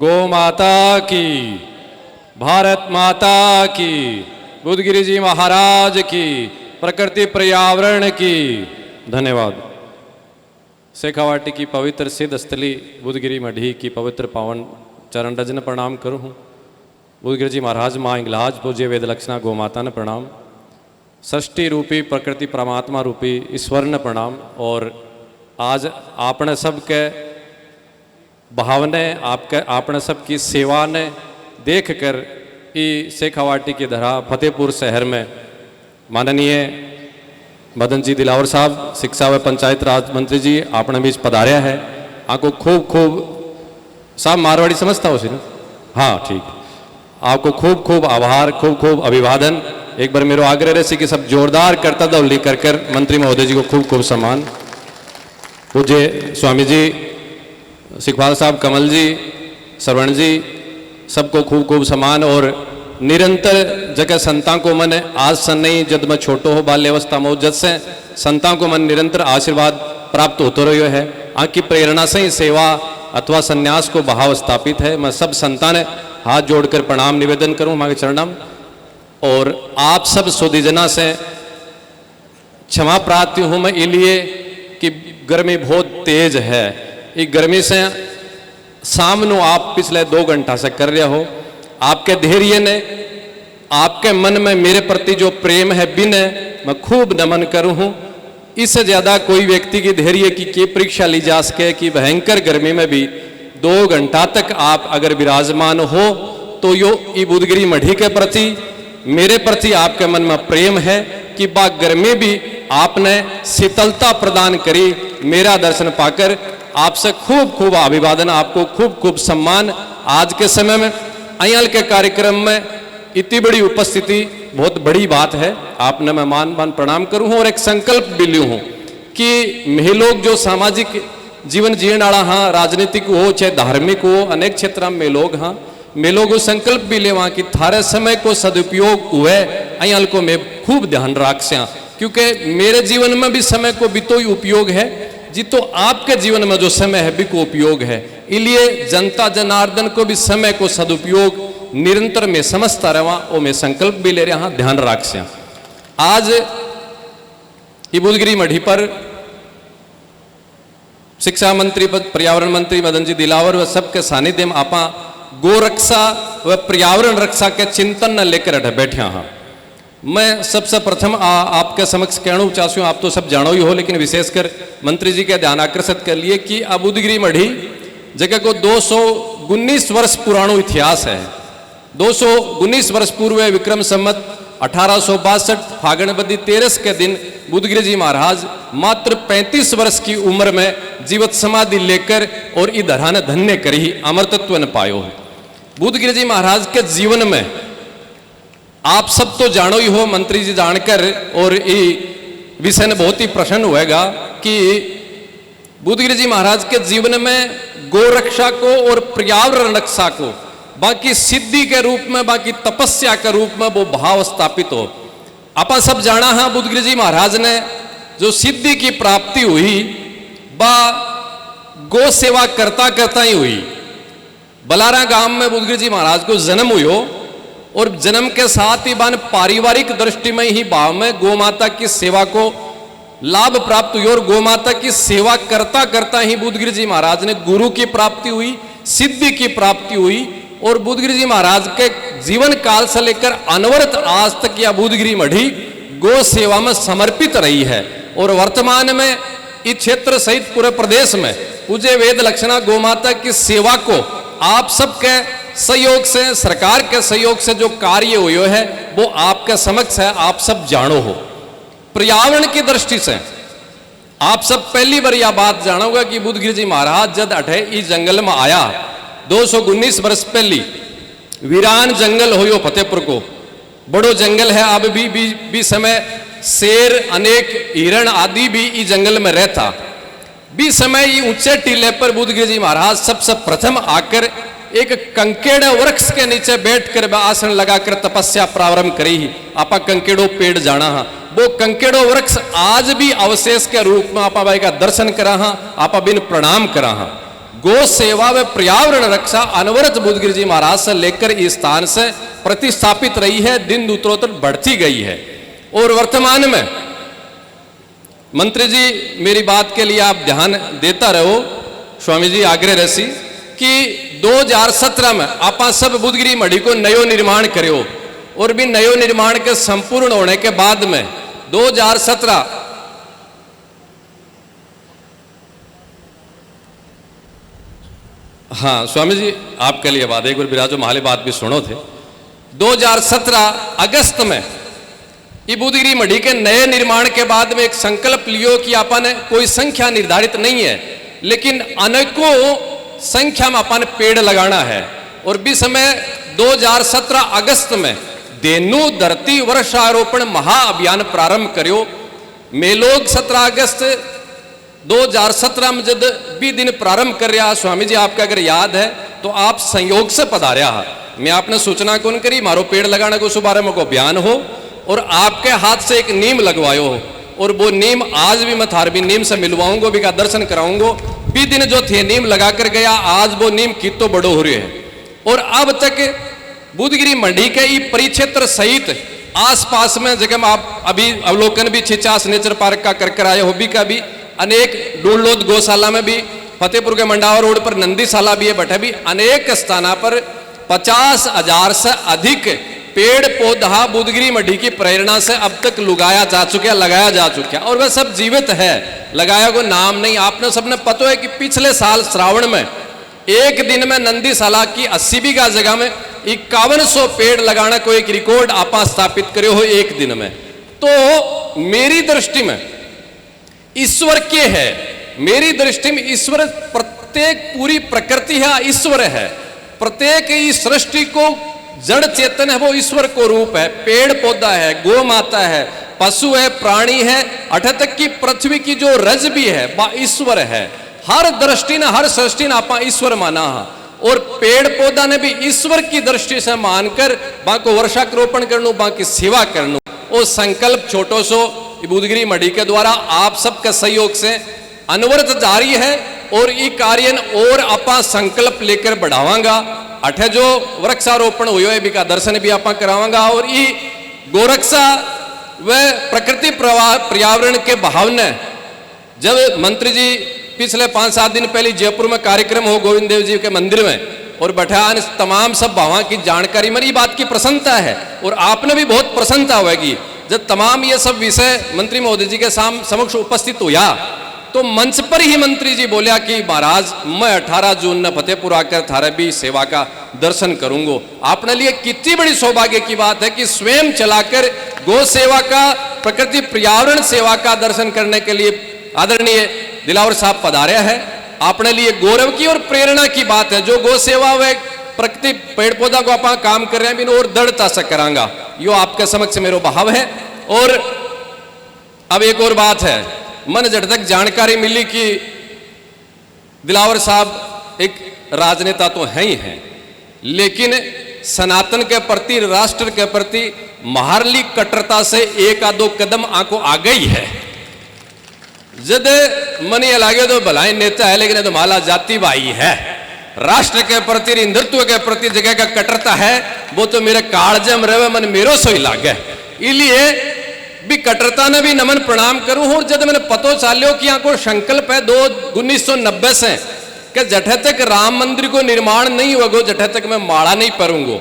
गौ माता की, भारत माता की, बुद्धगिरी जी महाराज की, प्रकृति पर्यावरण की। धन्यवाद। शेखावाटी की पवित्र सिद्ध स्थली बुद्धगिरी मढ़ी की पवित्र पावन चरण रज ने प्रणाम करूँ हूँ। बुद्धगिरी जी महाराज माँ इंगलाज पूज्य वेद लक्षणा गौ माता ने प्रणाम। सृष्टि रूपी प्रकृति परमात्मा रूपी ईश्वर ने प्रणाम। और आज आपने सबके भावने आपने सबकी सेवा ने देख कर ई शेखावाटी की धरा फतेहपुर शहर में माननीय मदन जी दिलावर साहब शिक्षा व पंचायत राज मंत्री जी आपने बीच पधार्या है। आपको खूब खूब साहब मारवाड़ी समझता हो सी ना? हाँ ठीक। आपको खूब खूब आभार, खूब खूब अभिवादन। एक बार मेरा आग्रह रहे कि सब जोरदार करता दौली कर मंत्री महोदय जी को खूब खूब सम्मान। पूज्य स्वामी जी, सिखपाल साहब, कमल जी, श्रवण जी, सबको खूब खूब सम्मान। और निरंतर जगह संतां को मन आज से नहीं, जब मैं छोटो हो बाल्यावस्था में जब से संतां को मन निरंतर आशीर्वाद प्राप्त होते रहो है। आँख की प्रेरणा से ही सेवा अथवा संन्यास को भाव स्थापित है। मैं सब संतान हाथ जोड़कर प्रणाम निवेदन करूं हमारे चरणम। और आप सब सुधीजना से क्षमा प्रार्थी हूं मैं इसलिए कि गर्मी बहुत तेज है। ये गर्मी से सामनो आप पिछले 2 घंटा से कर रहे हो। आपके धैर्य ने, आपके मन में मेरे प्रति जो प्रेम है बिन मैं खूब नमन करूं हूं। इससे ज्यादा कोई व्यक्ति की धैर्य की परीक्षा ली जा सके कि भयंकर गर्मी में भी 2 घंटा तक आप अगर विराजमान हो तो यो ई बुद्धगिरी मढ़ी के प्रति, मेरे प्रति आपके मन में प्रेम है कि बा गर्मी भी आपने शीतलता प्रदान करी। मेरा दर्शन पाकर आपसे खूब खूब अभिवादन, आपको खूब खूब सम्मान। आज के समय में अयल के कार्यक्रम में इतनी बड़ी उपस्थिति बहुत बड़ी बात है। आपने मैं मान प्रणाम करूं हूं और एक संकल्प भी लियो हूं कि मैं लोग जो सामाजिक जीवन जीने वाला हाँ, राजनीतिक हो चाहे धार्मिक हो, अनेक क्षेत्र में लोग हाँ, मैं लोगों संकल्प भी लेवा कि थारे समय को सदुपयोग हुए अयल को मैं खूब ध्यान राखस्या। क्योंकि मेरे जीवन में भी समय को भी तो ही उपयोग है जी, तो आपके जीवन में जो समय है भी को उपयोग है। इसलिए जनता जनार्दन को भी समय को सदुपयोग निरंतर में समझता रहा और मैं संकल्प भी ले रहा ध्यान राखस्या। आज बुद्धगिरी मढ़ी पर शिक्षा मंत्री, पर्यावरण मंत्री मदन जी दिलावर व सबके सानिध्य में आपा गो रक्षा व पर्यावरण रक्षा के चिंतन न लेकर बैठे हाँ। मैं सबसे प्रथम आपके समक्ष कहना चाहती हूँ, आप तो सब जानो ही हो, लेकिन विशेषकर मंत्री जी के ध्यान आकर्षित कर लिए कि अब बुद्धगिरी मढ़ी जगह को 219 वर्ष पुरानो इतिहास है। 219 वर्ष पूर्व विक्रम संवत 1862 फागण बदी 13 के दिन बुद्धगिरी जी महाराज मात्र 35 वर्ष की उम्र में जीवित समाधि लेकर और इधरा ने धन्य कर ही अमरतत्व न पायो है। बुद्धगिरी जी महाराज के जीवन में आप सब तो जानो ही हो, मंत्री जी जानकर और ये विषय ने बहुत ही प्रसन्न होएगा कि बुद्धगिरी जी महाराज के जीवन में गौ रक्षा को और पर्यावरण रक्षा को बाकी सिद्धि के रूप में, बाकी तपस्या के रूप में वो भाव स्थापित हो। आप सब जाना है बुद्धगिरी जी महाराज ने जो सिद्धि की प्राप्ति हुई बा गौ सेवा करता करता ही हुई। बलारा गांव में बुद्धगिरी जी महाराज को जन्म हुई और जन्म के साथ ही बान पारिवारिक दृष्टि में ही भाव में गौ माता की सेवा को लाभ प्राप्त हुई। और गौ माता की सेवा करता करता ही बुद्धगिरी जी महाराज ने गुरु की प्राप्ति हुई, सिद्धि की प्राप्ति हुई। और बुद्धगिरी जी महाराज के जीवन काल से लेकर अनवरत आज तक यह बुद्धगिरी मढ़ी गौ सेवा में समर्पित रही है। और वर्तमान में इस क्षेत्र सहित पूरे प्रदेश में पूज्य वेद लक्षणा गौ माता की सेवा को आप सबके सहयोग से, सरकार के सहयोग से जो कार्य हुए है वो आपके समक्ष है, आप सब जानो हो। पर्यावरण की दृष्टि से आप सब पहली बार यह बात जानोगे कि बुद्धगिरी जी महाराज जब अठे इस जंगल में आया 219 वर्ष पहली वीरान जंगल हो फतेहपुर को, बड़ो जंगल है। अब भी समय शेर, अनेक हिरण आदि भी इस जंगल में रहता। भी समय ये ऊंचे टीले पर बुद्धगिरी जी महाराज सबसे प्रथम आकर एक कंकेड़ वृक्ष के नीचे बैठकर आसन लगाकर तपस्या प्रारंभ करी ही। आपा कंकेड़ो पेड़ जाना हा, वो कंकेड़ो वृक्ष आज भी अवशेष के रूप में आपा भाई का दर्शन करा हा, आपा बिन प्रणाम करा हा। गो सेवा व पर्यावरण रक्षा अनवरत बुद्धगिरी जी महाराज से लेकर इस स्थान से प्रतिस्थापित रही है, दिन उत्तरोत्तर बढ़ती गई है। और वर्तमान में मंत्री जी मेरी बात के लिए आप ध्यान देता रहो, स्वामी जी आग्रह रसी कि 2017 में आप सब बुद्धगिरी मढ़ी को नयो निर्माण करो, और भी नयो निर्माण के संपूर्ण होने के बाद में 2017 हाँ स्वामी जी आपके लिए बात एक बार बिराजो महाले बात भी सुनो थे। 2017 अगस्त में ये बुद्धगिरी मढ़ी के नए निर्माण के बाद में एक संकल्प लियो कि आपने कोई संख्या निर्धारित नहीं है, लेकिन अनेकों संख्या में अपन पेड़ लगाना है। और भी समय 2017 अगस्त में देनु धरती वर्षारोपण महाअभियान प्रारंभ करो। मैं लोग 17 अगस्त 2017 में जब भी दिन प्रारंभ कर रहा, स्वामी जी आपका अगर याद है तो आप संयोग से पधार्या। मैं आपने सूचना कौन करी, मारो पेड़ लगाने को शुभारंभ में को बयान हो और आपके हाथ से एक नीम लगवायो हो, और वो नीम आज भी मैं थारबी नीम से मिलवाऊंगा, भी का दर्शन कराऊंगा। भी दिन जो थे नीम लगा कर गया, आज वो नीम कितो बड़ो हो रहे है। और अब तक बुद्धगिरी मंडी के ये परिक्षेत्र सहित आसपास में जगह में आप अभी अवलोकन भी 50 नेचर पार्क का कर आए हो, भी का भी अनेक डूलोद गौशाला में भी, फतेहपुर के मंडावा रोड पर नंदीशाला भी है, बटे भी अनेक स्थानों पर 50,000 से अधिक पेड़ पौधा बुद्धगिरी मढ़ी की प्रेरणा से अब तक लगाया जा चुका, और वह सब जीवित है, लगाया को नाम नहीं। आपने सबने पता है कि पिछले साल श्रावण में एक दिन में नंदीशाला की 80 बीघा जगह में 5100 पेड़ लगाना को एक रिकॉर्ड आप स्थापित करे हो एक दिन में। तो मेरी दृष्टि में ईश्वर के है, मेरी दृष्टि में ईश्वर प्रत्येक पूरी प्रकृति है, ईश्वर है। प्रत्येक इस सृष्टि को जड़ चेतन है, वो ईश्वर को रूप है। पेड़ पौधा है, गौ माता है, पशु है, प्राणी है, अठ तक की पृथ्वी की जो रज भी है वह ईश्वर है। हर दृष्टि ने हर सृष्टि ने आप ईश्वर माना है, और पेड़ पौधा ने भी ईश्वर की दृष्टि से मानकर बाको वर्षारोपण करनू, बाकी सेवा करनू। वो संकल्प छोटो सो बुद्धगिरी मढ़ी के द्वारा आप सबके सहयोग से अनवरत जारी है, और ये कार्य और आपा संकल्प लेकर बढ़ावांगा। अठे जो वृक्षारोपण हुए है का दर्शन भी आप करावांगा, और ये गोरक्षा व प्रकृति पर्यावरण के भावना जब मंत्री जी पिछले 5-7 दिन पहले जयपुर में कार्यक्रम हो गोविंद देव जी के मंदिर में, और बैठा तमाम सब भावों की जानकारी, मेरी बात की प्रसन्नता है और आपने भी बहुत प्रसन्नता होगी जब तमाम ये सब विषय मंत्री महोदय जी के समक्ष उपस्थित हुआ। तो मंच पर ही मंत्री जी बोलिया कि महाराज मैं 18 जून न फतेहपुर आकर थारे भी सेवा का दर्शन करूंगा। आपने लिए कितनी बड़ी सौभाग्य की बात है कि स्वयं चलाकर गौ सेवा का, प्रकृति पर्यावरण सेवा का दर्शन करने के लिए आदरणीय दिलावर साहब पधारे है। आपने लिए गौरव की और प्रेरणा की बात है। जो गौ सेवा व प्रकृति पेड़ पौधा को आप काम कर रहे हैं और दृढ़ता से करांगा, यो आपके समक्ष मेरा भाव है। और अब एक और बात है, मन जब तक जानकारी मिली कि दिलावर साहब एक राजनेता तो है ही हैं, लेकिन सनातन के प्रति, राष्ट्र के प्रति महारली कट्टरता से एक आधो कदम आंको आ गई है। जद मन ये लागे तो भलाई नेता है, लेकिन तो माला जाति भाई है। राष्ट्र के प्रति, हिंदुत्व के प्रति जगह का कट्टरता है, वो तो मेरे कालजम रहे मन मेरो सो ही लागे। इसलिए भी कट्टरता ने भी नमन प्रणाम करूं। और जब मैंने पतो चाल्यो कि यहाँ को संकल्प है 1990 से कि जठे तक राम मंदिर को निर्माण नहीं होगा, जठे तक मैं माला नहीं परूंगा,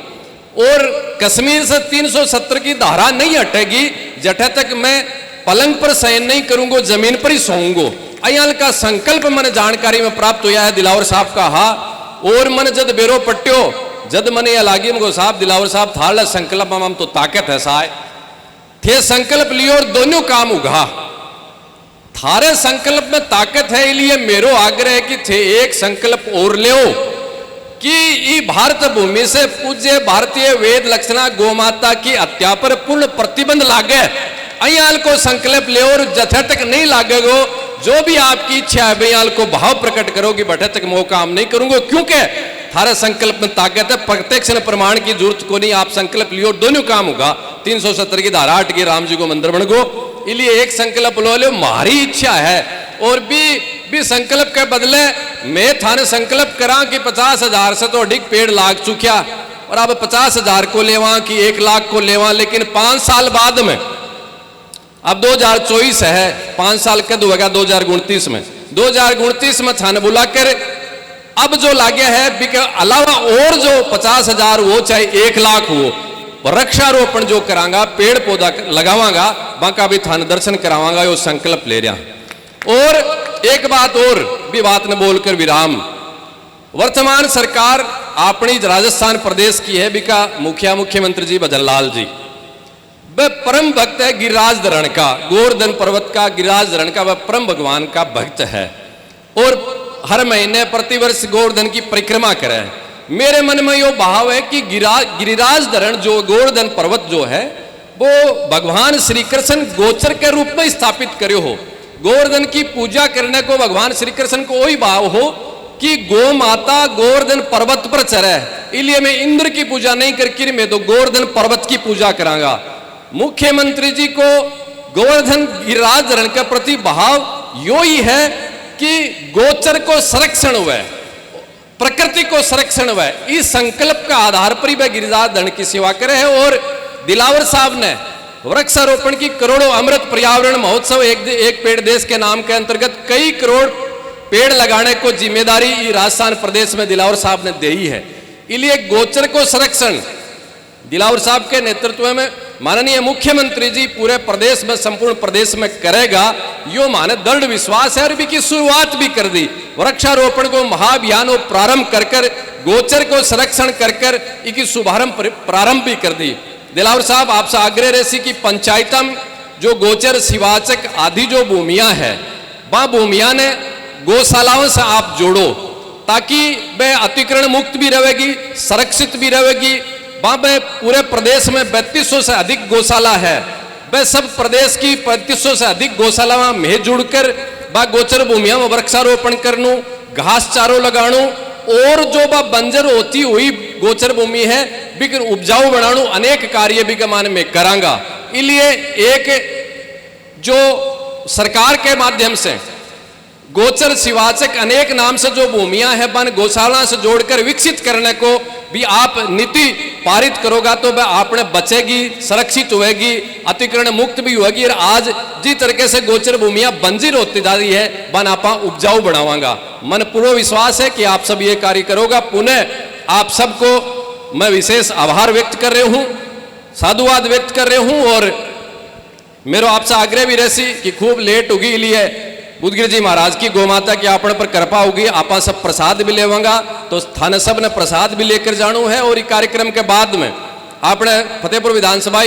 और कश्मीर से 370 की धारा नहीं हटेगी जठे तक मैं पलंग पर शयन नहीं करूंगा, जमीन पर ही सोऊंगा। अयाल का संकल्प मन जानकारी में प्राप्त हुआ है दिलावर साहब का। हा और मन जद बेरो पट्यो जद मन ये लागी मगो साहब दिलावर साहब थाल संकल्प हम तो ताकत है साय थे संकल्प लियो और दोनों काम उगा। थारे संकल्प में ताकत है, इसलिए मेरो आग्रह है कि थे एक संकल्प और ले कि ई भारत भूमि से पूज्य भारतीय वेद लक्षणा गोमाता की हत्या पर पूर्ण प्रतिबंध लागे। अयाल को संकल्प ले और जथे तक नहीं लागेगो, जो भी आपकी इच्छा है भैयाल को भाव प्रकट करोगी, बठे तक मैं काम नहीं करूंगा, क्योंकि थारा संकल्प में ताकत है। प्रत्यक्ष प्रमाण की जरूरत को नहीं, आप संकल्प लियो दोनों काम होगा। 370 की धारा हट की राम जी को मंदिर बन गो, इसलिए एक संकल्प लो लो, हमारी इच्छा है। और भी संकल्प के बदले मैं थाने संकल्प करा कि 50,000 से तो अधिक पेड़ लाग चुकिया और अब 50,000 को लेवा कि 1 लाख को लेवा, लेकिन 5 साल बाद में, अब 2024 है, 5 साल कद होगा 2029 में, 2029 में थाने बुलाकर अब जो लागे है बिके अलावा और जो 50,000 हो चाहे 1 लाख हो, वृक्षारोपण जो करांगा, पेड़ पौधा लगावांगा, बाका भी थाने दर्शन करावांगा, यो संकल्प ले रहा। और एक बात और भी बात न बोलकर विराम, वर्तमान सरकार अपनी राजस्थान प्रदेश की है, बिका मुख्यमंत्री जी भजन लाल जी वह परम भक्त है गिरिराज धरण का, गोवर्धन पर्वत का गिरिराज धरण का वह परम भगवान का भक्त है और हर महीने प्रतिवर्ष गोवर्धन की परिक्रमा करे। मेरे मन में यो भाव है कि गिरिराज धरण जो गोवर्धन पर्वत जो है वो भगवान श्री कृष्ण गोचर के रूप में स्थापित करे हो। गोवर्धन की पूजा करने को भगवान श्री कृष्ण को वही भाव हो कि गो माता गोवर्धन पर्वत पर चरे, इसलिए मैं इंद्र की पूजा नहीं करके मैं तो गोवर्धन पर्वत की पूजा करांगा। मुख्यमंत्री जी को गोवर्धन गिरिराज धरण के प्रति भाव यो ही है कि गोचर को संरक्षण हुआ, प्रकृति को संरक्षण हुआ, इस संकल्प का आधार पर ही वह गिरिराज धरण की सेवा करे है। और दिलावर साहब ने वृक्षारोपण की करोड़ों अमृत पर्यावरण महोत्सव एक पेड़ देश के नाम के अंतर्गत कई करोड़ पेड़ लगाने को जिम्मेदारी राजस्थान प्रदेश में दिलावर साहब ने दी है। इसलिए गोचर को संरक्षण दिलावर साहब के नेतृत्व में माननीय मुख्यमंत्री जी पूरे प्रदेश में, संपूर्ण प्रदेश में करेगा, यो माने दृढ़ विश्वास है। और भी की शुरुआत भी कर दी, वृक्षारोपण को महाअभियान को प्रारंभ कर गोचर को संरक्षण कर इसकी शुभारंभ प्रारंभ भी कर दी। दिलावर साहब आपसे आग्रह रेसी की पंचायतम जो गोचर शिवाचक आदि जो भूमियां है वह भूमियां ने गौशालाओं से आप जोड़ो ताकि वह अतिक्रमण मुक्त भी रहेगी, सुरक्षित भी रहेगी। वहां पे पूरे प्रदेश में 3200 से अधिक गौशाला है, वह सब प्रदेश की 3500 से अधिक गौशाला में जुड़कर वह गोचर भूमिया में वृक्षारोपण करनू, घास चारो लगाणू और जो वह बंजर होती हुई गोचर भूमि है बिकर उपजाऊ बनाणू अनेक कार्य भी मान में करांगा। इसलिए एक जो सरकार के माध्यम से गोचर शिवाचक अनेक नाम से जो भूमियां हैं वन गौशाला से जोड़कर विकसित करने को भी आप नीति पारित करोगा तो वह आपने बचेगी, सुरक्षित होएगी, अतिक्रमण मुक्त भी होगी। और आज जिस तरीके से गोचर भूमियां बंजर होती जा रही है वन आप उपजाऊ बढ़ावांगा। मन पूर्ण विश्वास है कि आप सब ये कार्य करोगा। पुनः आप सबको मैं विशेष आभार व्यक्त कर रहे हूं, साधुवाद व्यक्त कर रहे हूं। और मेरा आपसे आग्रह भी रहसी कि खूब लेट होगी, लिए बुद्धगिरी जी महाराज की गोमाता की आपण पर कृपा होगी, आपा सब प्रसाद भी लेवांगा तो थाने सब ने प्रसाद भी लेकर जाना है। और इस कार्यक्रम के बाद में आपने फतेहपुर विधानसभा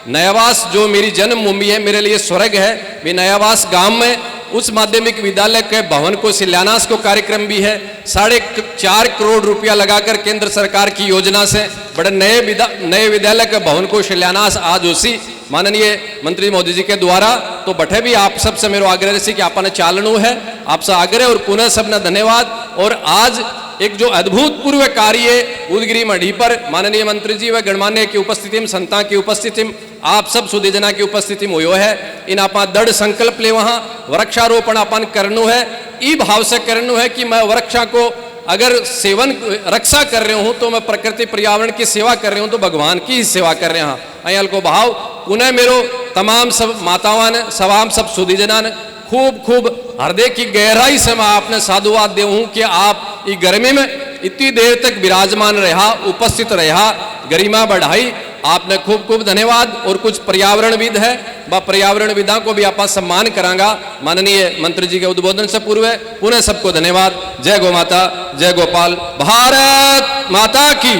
नयावास जो मेरी जन्मभूमि है, मेरे लिए स्वर्ग है, वे नयावास गांव में उस माध्यमिक विद्यालय के भवन को शिलान्यास को कार्यक्रम भी है। 4.5 करोड़ रुपया लगाकर केंद्र सरकार की योजना से बड़े नए विद्यालय के भवन को शिलान्यास आज उसी माननीय मंत्री मोदी जी के द्वारा तो बठे भी आप सबसे मेरा आग्रह से कि आपने चालनू है, आपसे आग्रह और पुनः सबने धन्यवाद। और आज एक जो अद्भुतपूर्व कार्य उदगिरी मढ़ी पर माननीय मंत्री जी व गणमान्य की उपस्थिति में, संता की उपस्थिति में, आप सब सुधीजना की उपस्थिति में हुई है। इन आप दृढ़ संकल्प ले वहां वृक्षारोपण अपन करनू है, ई भाव से करनू है कि मैं वृक्षा को अगर सेवन रक्षा कर रहे हूं तो मैं प्रकृति पर्यावरण की सेवा कर रहे हूं तो भगवान की ही सेवा कर रहे हैं। अयल को भाव पुनः मेरो तमाम सब मातावान सवाम सब सुधीजना ने खूब खूब हृदय की गहराई से मैं आपने साधुवाद दे हूं कि आप इस गर्मी में इतनी देर तक विराजमान रहा, उपस्थित रहा, गरिमा बढ़ाई, आपने खूब खूब धन्यवाद। और कुछ पर्यावरणविद है वह पर्यावरणविदा को भी आप सम्मान करांगा माननीय मंत्री जी के उद्बोधन से पूर्व। पुनः सबको धन्यवाद। जय गौ माता, जय गोपाल। भारत माता की,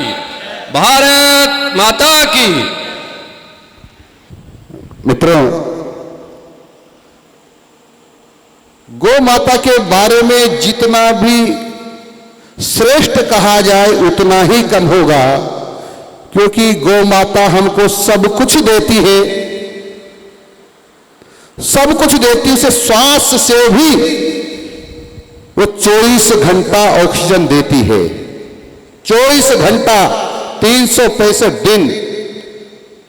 भारत माता की। मित्रों, गौ माता के बारे में जितना भी श्रेष्ठ कहा जाए उतना ही कम होगा, क्योंकि गौ माता हमको सब कुछ देती है, सब कुछ देती से श्वास से भी वो 24 घंटा ऑक्सीजन देती है। 24 घंटा 365 दिन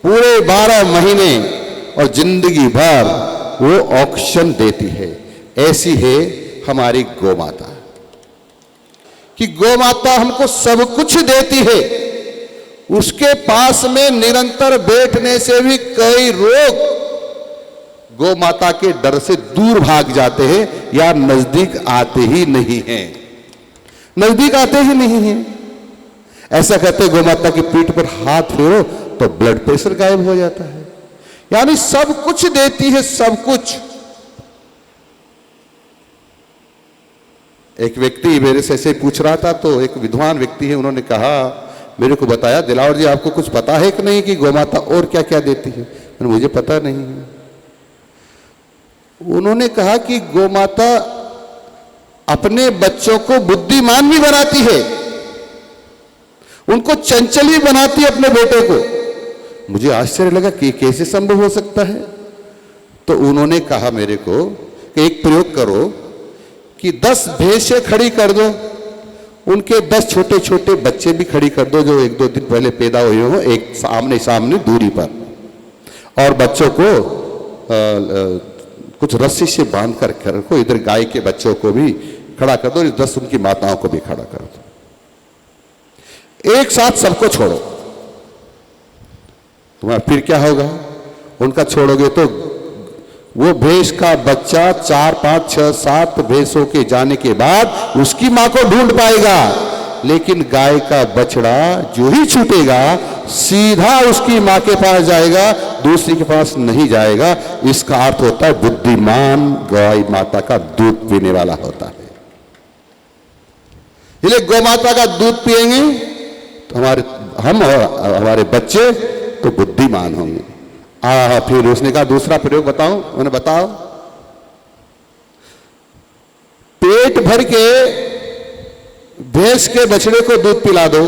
पूरे 12 महीने और जिंदगी भर वो ऑक्सीजन देती है। ऐसी है हमारी गौ माता। कि गौ माता हमको सब कुछ देती है, उसके पास में निरंतर बैठने से भी कई रोग गौ माता के डर से दूर भाग जाते हैं या नजदीक आते ही नहीं हैं, नजदीक आते ही नहीं हैं। ऐसा कहते गौ माता की पीठ पर हाथ फेरो तो ब्लड प्रेशर गायब हो जाता है। यानी सब कुछ देती है, सब कुछ। एक व्यक्ति मेरे से ऐसे पूछ रहा था, तो एक विद्वान व्यक्ति है, उन्होंने कहा, मेरे को बताया, दिलावर जी आपको कुछ पता है कि नहीं कि गौ माता और क्या क्या देती है? मुझे पता नहीं है। उन्होंने कहा कि गौ माता अपने बच्चों को बुद्धिमान भी बनाती है, उनको चंचल भी बनाती है अपने बेटे को। मुझे आश्चर्य लगा कि कैसे संभव हो सकता है। तो उन्होंने कहा मेरे को कि एक प्रयोग करो कि 10 भैंसें खड़ी कर दो, उनके 10 छोटे छोटे बच्चे भी खड़ी कर दो जो 1-2 दिन पहले पैदा हुए हो, एक सामने सामने दूरी पर, और बच्चों को कुछ रस्सी से बांध कर रखो। इधर गाय के बच्चों को भी खड़ा कर दो, 10 उनकी माताओं को भी खड़ा कर दो, एक साथ सबको छोड़ो। तुम्हारा फिर क्या होगा? उनका छोड़ोगे तो वो भैंस का बच्चा 4, 5, 6, 7 भैंसों के जाने के बाद उसकी मां को ढूंढ पाएगा, लेकिन गाय का बछड़ा जो ही छूटेगा सीधा उसकी मां के पास जाएगा, दूसरी के पास नहीं जाएगा। इसका अर्थ होता है बुद्धिमान गाय माता का दूध पीने वाला होता है। इसलिए गौ माता का दूध पिएंगे तो हम और हमारे बच्चे तो बुद्धिमान होंगे। फिर उसने कहा दूसरा प्रयोग बताओ। उन्हें बताओ, पेट भर के भैंस के बछड़े को दूध पिला दो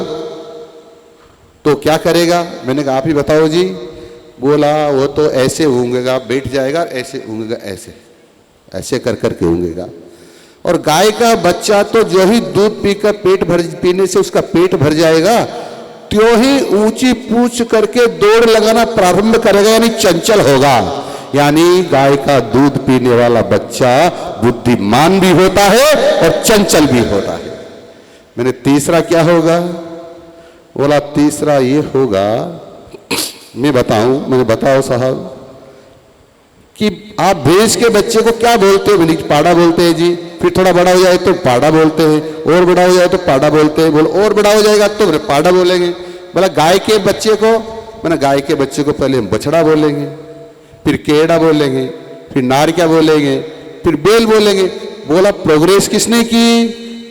तो क्या करेगा? मैंने कहा आप ही बताओ जी। बोला वो तो ऐसे ऊँगेगा, बैठ जाएगा, ऐसे ऊँगेगा, ऐसे ऐसे कर करके ऊँगेगा। और गाय का बच्चा तो जो ही दूध पीकर पीने से उसका पेट भर जाएगा, त्यों ही ऊंची पूंछ करके दौड़ लगाना प्रारंभ करेगा, यानी चंचल होगा। यानी गाय का दूध पीने वाला बच्चा बुद्धिमान भी होता है और चंचल भी होता है। मैंने तीसरा क्या होगा? बोला तीसरा ये होगा, मैं बताऊं? मैंने बताओ साहब कि आप भैंस के बच्चे को क्या बोलते हो? मैंने पाड़ा बोलते हैं जी। फिर थोड़ा बड़ा हो जाए तो पाड़ा बोलते हैं, और बड़ा हो जाए तो पाड़ा बोलते हैं। बोल और बड़ा हो जाएगा तो पाड़ा बोलेंगे। बोला गाय के बच्चे को, मैंने गाय के बच्चे को पहले हम बछड़ा बोलेंगे, फिर केड़ा बोलेंगे, फिर नार क्या बोलेंगे, फिर बेल बोलेंगे। बोला प्रोग्रेस किसने की?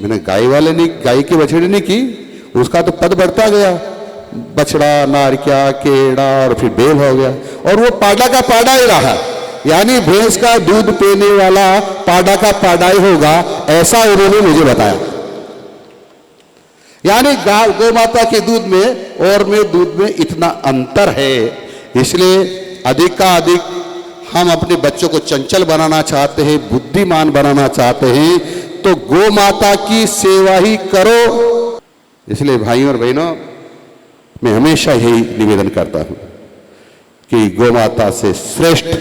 मैंने गाय वाले ने, गाय के बछड़े ने की। उसका तो पद बढ़ता गया, बछड़ा, नार क्या, केड़ा और फिर बेल हो गया, और वो पाड़ा का पाड़ा ही रहा। यानी भैंस का दूध पीने वाला पाड़ा का पाड़ा ही होगा, ऐसा उन्होंने मुझे बताया। यानी गौ माता के दूध में और में दूध में इतना अंतर है। इसलिए अधिक का अधिक हम अपने बच्चों को चंचल बनाना चाहते हैं, बुद्धिमान बनाना चाहते हैं, तो गौ माता की सेवा ही करो। इसलिए भाइयों और बहनों, मैं हमेशा यही निवेदन करता हूं कि गौ माता से श्रेष्ठ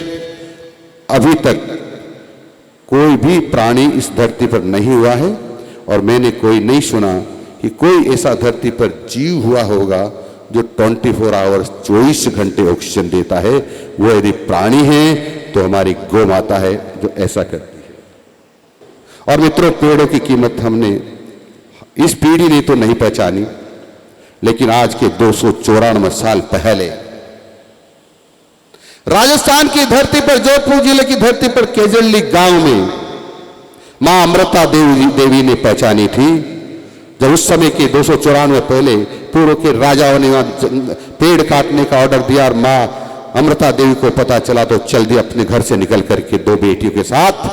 अभी तक कोई भी प्राणी इस धरती पर नहीं हुआ है, और मैंने कोई नहीं सुना कि कोई ऐसा धरती पर जीव हुआ होगा जो 24 आवर्स 24 घंटे ऑक्सीजन देता है। वो यदि प्राणी है तो हमारी गौ माता है जो ऐसा करती है। और मित्रों, पेड़ों की कीमत हमने इस पीढ़ी ने तो नहीं पहचानी, लेकिन आज के 294 साल पहले राजस्थान की धरती पर, जोधपुर जिले की धरती पर केजल्ली गांव में मां अमृता देवी ने पहचानी थी। जब उस समय के 294 पहले पूर्व के राजाओं ने पेड़ काटने का ऑर्डर दिया और मां अमृता देवी को पता चला तो चल दी अपने घर से निकल करके 2 बेटियों के साथ,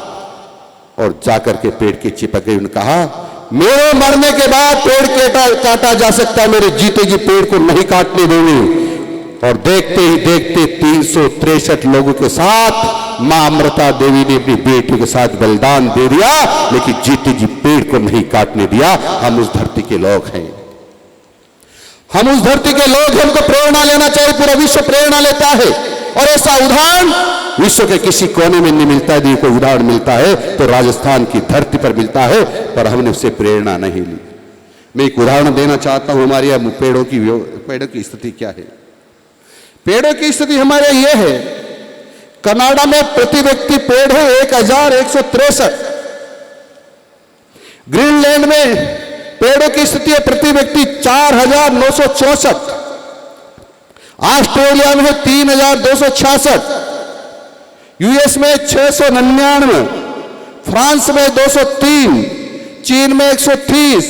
और जाकर के पेड़ के चिपक गई। उन्होंने कहा मेरे मरने के बाद पेड़ काटा जा सकता है, मेरे जीते जी पेड़ को नहीं काटने दूंगी। और देखते ही देखते 363 लोगों के साथ मां अमृता देवी ने अपनी बेटी के साथ बलिदान दे दिया, लेकिन जीते जी पेड़ को नहीं काटने दिया। हम उस धरती के लोग हैं, हम उस धरती के लोग हैं। हमको प्रेरणा लेना चाहिए, पूरा विश्व प्रेरणा लेता है, और ऐसा उदाहरण विश्व के किसी कोने में नहीं मिलता है। कोई उदाहरण मिलता है तो राजस्थान की धरती पर मिलता है, पर हमने उससे प्रेरणा नहीं ली। मैं एक उदाहरण देना चाहता हूं। हमारे यहाँ पेड़ों की स्थिति क्या है? पेड़ों की स्थिति हमारे यहाँ यह है, कनाडा में प्रति व्यक्ति पेड़ है 1163। ग्रीनलैंड में पेड़ों की स्थिति है प्रति व्यक्ति 4964। ऑस्ट्रेलिया में 3266, यूएस में 699, फ्रांस में 203, चीन में 130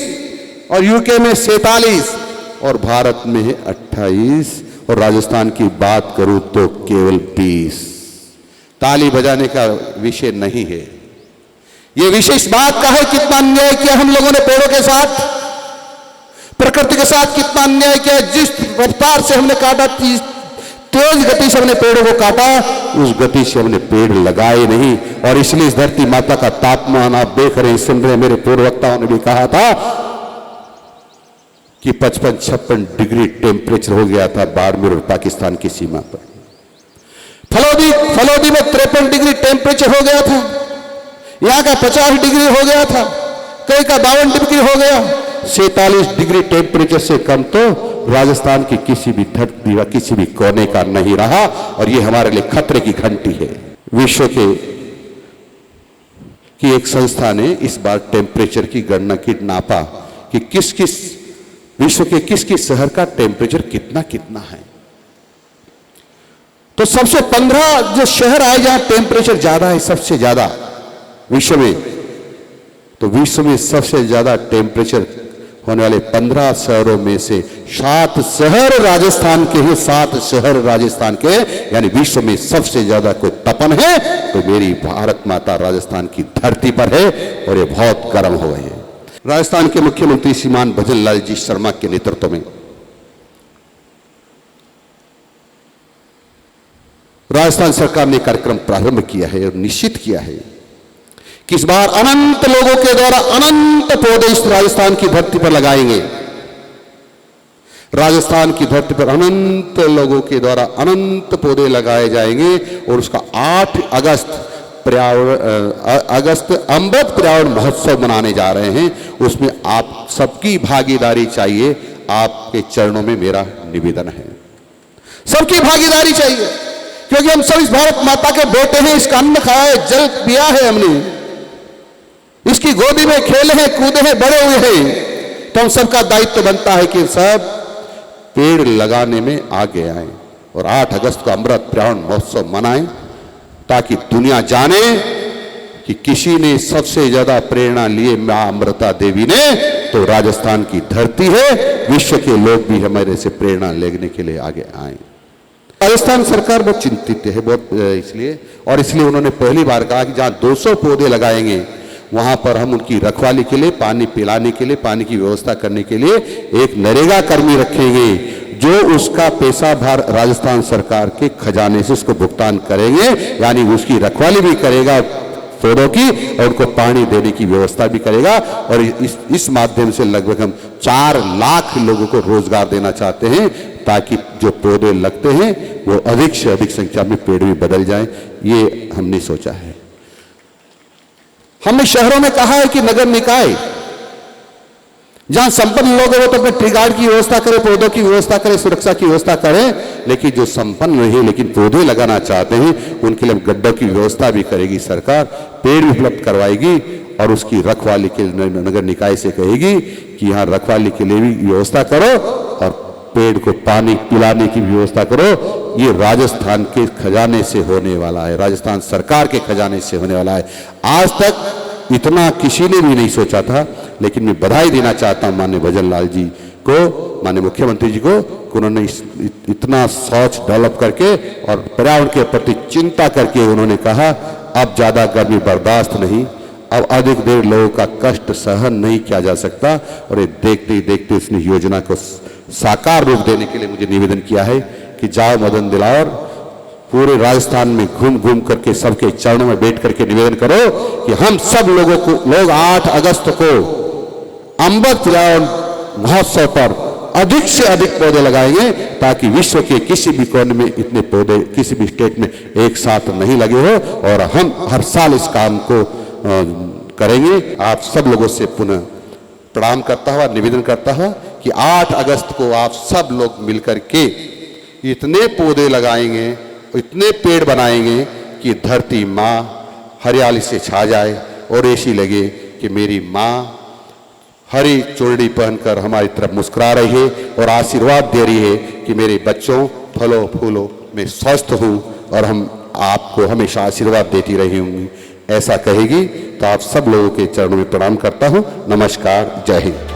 और यूके में 47 और भारत में है 28 और राजस्थान की बात करूं तो केवल 20। ताली बजाने का विषय नहीं है, यह विशेष बात का है कितना अन्याय किया हम लोगों ने पेड़ों के साथ, प्रकृति के साथ कितना अन्याय किया। जिस रफ्तार से हमने काटा, तेज गति से हमने पेड़ों को काटा, उस गति से हमने पेड़ लगाए नहीं। और इसलिए इस धरती माता का तापमान आप देख रहे हैं, सुन रहे हैं, मेरे पूर्व वक्ताओं ने भी कहा था कि 55-56 डिग्री टेम्परेचर हो गया था बाड़मेर और पाकिस्तान की सीमा पर। फलौदी में 53 डिग्री टेम्परेचर हो गया था, यहां का 50 डिग्री हो गया था, कई का 52 डिग्री हो गया। 47 डिग्री टेम्परेचर से कम तो राजस्थान की किसी भी धरती व किसी भी कोने का नहीं रहा और यह हमारे लिए खतरे की घंटी है। विश्व की एक संस्था ने इस बार टेम्परेचर की गणना की, नापा कि विश्व के किस शहर का टेम्परेचर कितना है। तो सबसे 15 जो शहर आए जहां टेम्परेचर ज्यादा है, सबसे ज्यादा विश्व में, तो विश्व में सबसे ज्यादा टेम्परेचर होने वाले 15 शहरों में से 7 शहर राजस्थान के हैं। 7 शहर राजस्थान के, यानी विश्व में सबसे ज्यादा कोई तपन है तो मेरी भारत माता राजस्थान की धरती पर है और ये बहुत गर्म हो गई है। राजस्थान के मुख्यमंत्री श्रीमान भजन लाल जी शर्मा के नेतृत्व में राजस्थान सरकार ने कार्यक्रम प्रारंभ किया है और निश्चित किया है कि इस बार अनंत लोगों के द्वारा अनंत पौधे इस राजस्थान की धरती पर लगाएंगे। राजस्थान की धरती पर अनंत लोगों के द्वारा अनंत पौधे लगाए जाएंगे और उसका 8 अगस्त अमृत पर्यावरण महोत्सव मनाने जा रहे हैं। उसमें आप सबकी भागीदारी चाहिए, आपके चरणों में मेरा निवेदन है। सबकी भागीदारी चाहिए क्योंकि हम सब इस भारत माता के बेटे हैं। इसका अन्न खाया है, जल पिया है हमने, इसकी गोदी में खेले हैं, कूदे हैं, बड़े हुए हैं। तो हम सबका दायित्व बनता है कि सब पेड़ लगाने में आगे आए और 8 अगस्त को अमृत पर्यावरण महोत्सव मनाएं ताकि दुनिया जाने कि किसी ने सबसे ज्यादा प्रेरणा लिए मां अमृता देवी ने तो राजस्थान की धरती है। विश्व के लोग भी हमारे से प्रेरणा लेने के लिए आगे आए। राजस्थान सरकार बहुत चिंतित है, बहुत इसलिए उन्होंने पहली बार कहा कि जहां 200 पौधे लगाएंगे वहां पर हम उनकी रखवाली के लिए, पानी पिलाने के लिए, पानी की व्यवस्था करने के लिए एक नरेगा कर्मी रखेंगे जो उसका पैसा भार राजस्थान सरकार के खजाने से उसको भुगतान करेंगे, यानी उसकी रखवाली भी करेगा पौधों की और उनको पानी देने की व्यवस्था भी करेगा। और इस माध्यम से लगभग हम 4 लाख लोगों को रोजगार देना चाहते हैं ताकि जो पौधे लगते हैं वो अधिक से अधिक संख्या में पेड़ भी बदल जाए। ये हमने सोचा है। हमने शहरों में कहा है कि नगर निकाय जहां संपन्न लोग हैं वो तो अपने ट्री गार्ड की व्यवस्था करें, पौधों की व्यवस्था करें, सुरक्षा की व्यवस्था करें, लेकिन जो संपन्न नहीं लेकिन पौधे लगाना चाहते हैं उनके लिए गड्ढों की व्यवस्था भी करेगी सरकार, पेड़ भी उपलब्ध करवाएगी और उसकी रखवाली के नगर निकाय से कहेगी कि यहाँ रखवाली के लिए भी व्यवस्था करो और पेड़ को पानी पिलाने की व्यवस्था करो। ये राजस्थान के खजाने से होने वाला है, राजस्थान सरकार के खजाने से होने वाला है। आज तक इतना किसी ने भी नहीं सोचा था, लेकिन मैं बधाई देना चाहता हूं माननीय भजन लाल जी को, माननीय मुख्यमंत्री जी को, कि उन्होंने इतना सोच डेवलप करके और पर्यावरण के प्रति चिंता करके उन्होंने कहा अब ज्यादा गर्मी बर्दाश्त नहीं, अब अधिक देर लोगों का कष्ट सहन नहीं किया जा सकता। और ये देखते ही देखते उसने योजना को साकार रूप देने के लिए मुझे निवेदन किया है कि जाओ मदन दिलावर, पूरे राजस्थान में घूम घूम करके सबके चरणों में बैठ करके निवेदन करो कि हम सब लोग 8 अगस्त को अमृत पर्यावरण महोत्सव पर अधिक से अधिक पौधे लगाएंगे ताकि विश्व के किसी भी कोने में इतने पौधे किसी भी स्टेट में एक साथ नहीं लगे हो और हम हर साल इस काम को करेंगे। आप सब लोगों से पुनः प्रणाम करता हुआ, निवेदन करता हुआ कि 8 अगस्त को आप सब लोग मिलकर के इतने पौधे लगाएंगे, इतने पेड़ बनाएंगे कि धरती माँ हरियाली से छा जाए और ऐसी लगे कि मेरी माँ हरी चोरड़ी पहनकर हमारी तरफ मुस्कुरा रही है और आशीर्वाद दे रही है कि मेरे बच्चों फलों फूलों में स्वस्थ हूँ और हम आपको हमेशा आशीर्वाद देती रही होंगी, ऐसा कहेगी। तो आप सब लोगों के चरणों में प्रणाम करता हूँ। नमस्कार, जय हिंद।